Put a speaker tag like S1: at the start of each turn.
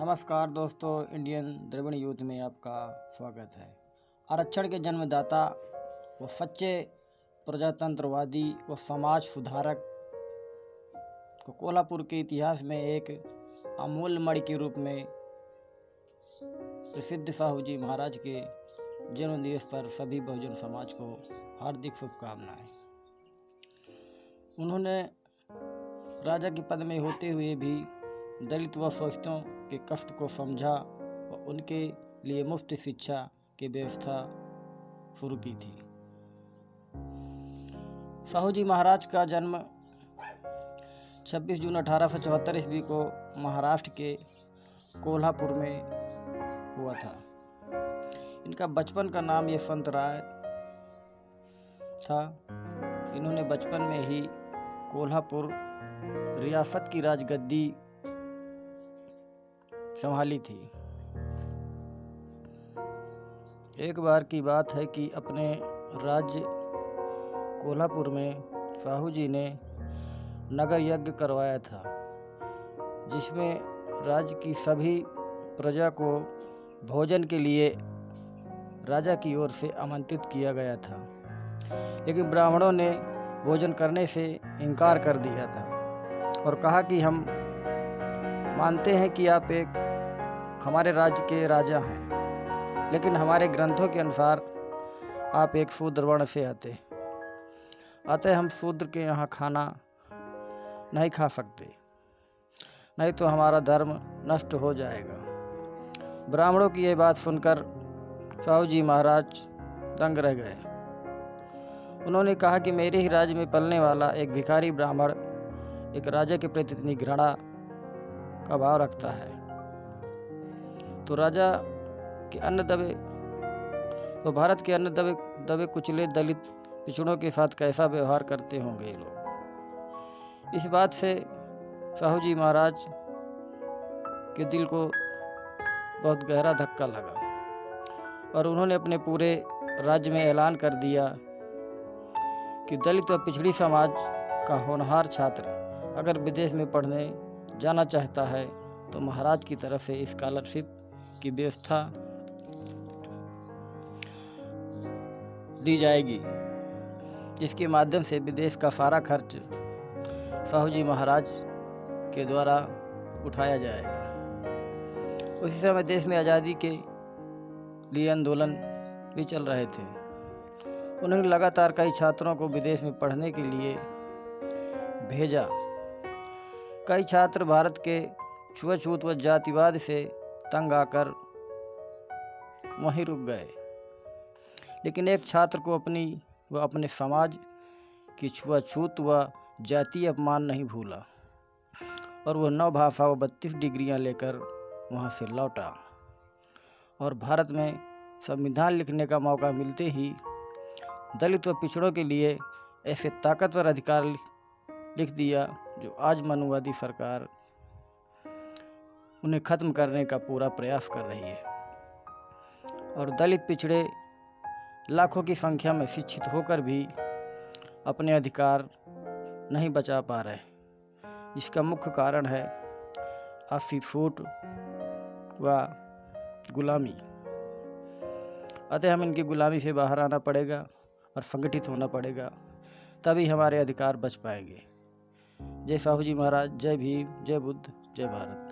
S1: नमस्कार दोस्तों, Indian Dravid youth में आपका स्वागत है। आरक्षण के जन्मदाता व सच्चे प्रजातंत्रवादी व समाज सुधारक को कोल्हापुर के इतिहास में एक अमूल्य मणि के रूप में प्रसिद्ध साहू जी महाराज के जन्मदिवस पर सभी बहुजन समाज को हार्दिक शुभकामनाएं। उन्होंने राजा के पद में होते हुए भी दलित व शोषितों के कष्ट को समझा और उनके लिए मुफ्त शिक्षा की व्यवस्था शुरू की थी। साहू जी महाराज का जन्म 26 जून 1874 ईस्वी को महाराष्ट्र के कोल्हापुर में हुआ था। इनका बचपन का नाम यशवंत राय था। इन्होंने बचपन में ही कोल्हापुर रियासत की राजगद्दी संभाली थी। एक बार की बात है कि अपने राज्य कोल्हापुर में साहू जी ने नगर यज्ञ करवाया था, जिसमें राज्य की सभी प्रजा को भोजन के लिए राजा की ओर से आमंत्रित किया गया था, लेकिन ब्राह्मणों ने भोजन करने से इनकार कर दिया था और कहा कि हम मानते हैं कि आप एक हमारे राज्य के राजा हैं, लेकिन हमारे ग्रंथों के अनुसार आप एक शूद्र वर्ण से आते, अतः हम शूद्र के यहाँ खाना नहीं खा सकते, नहीं तो हमारा धर्म नष्ट हो जाएगा। ब्राह्मणों की यह बात सुनकर साहू जी महाराज दंग रह गए। उन्होंने कहा कि मेरे ही राज्य में पलने वाला एक भिखारी ब्राह्मण एक राजा के प्रति इतनी घृणा का भाव रखता है, तो राजा के तो भारत के अन्य दबे कुचले दलित पिछड़ों के साथ कैसा व्यवहार करते होंगे ये लोग। इस बात से साहू जी महाराज के दिल को बहुत गहरा धक्का लगा और उन्होंने अपने पूरे राज्य में ऐलान कर दिया कि दलित व पिछड़ी समाज का होनहार छात्र अगर विदेश में पढ़ने जाना चाहता है तो महाराज की तरफ से स्कॉलरशिप की व्यवस्था दी जाएगी, जिसके माध्यम से विदेश का सारा खर्च साहू जी महाराज के द्वारा उठाया जाएगा। उसी समय देश में आज़ादी के लिए आंदोलन भी चल रहे थे। उन्होंने लगातार कई छात्रों को विदेश में पढ़ने के लिए भेजा। कई छात्र भारत के छुआछूत व जातिवाद से तंग आकर वहीं रुक गए, लेकिन एक छात्र को अपनी व अपने समाज की छुआछूत व जातीय अपमान नहीं भूला और वह 9 भाषा व 32 डिग्रियां लेकर वहां से लौटा और भारत में संविधान लिखने का मौका मिलते ही दलित व पिछड़ों के लिए ऐसे ताकतवर अधिकार लिख दिया जो आज मनुवादी सरकार उन्हें ख़त्म करने का पूरा प्रयास कर रही है। और दलित पिछड़े लाखों की संख्या में शिक्षित होकर भी अपने अधिकार नहीं बचा पा रहे, जिसका मुख्य कारण है 80 फुट व गुलामी। अतः हम इनकी गुलामी से बाहर आना पड़ेगा और संगठित होना पड़ेगा, तभी हमारे अधिकार बच पाएंगे। जय साहू जी महाराज, जय भीम, जय बुद्ध, जय भारत।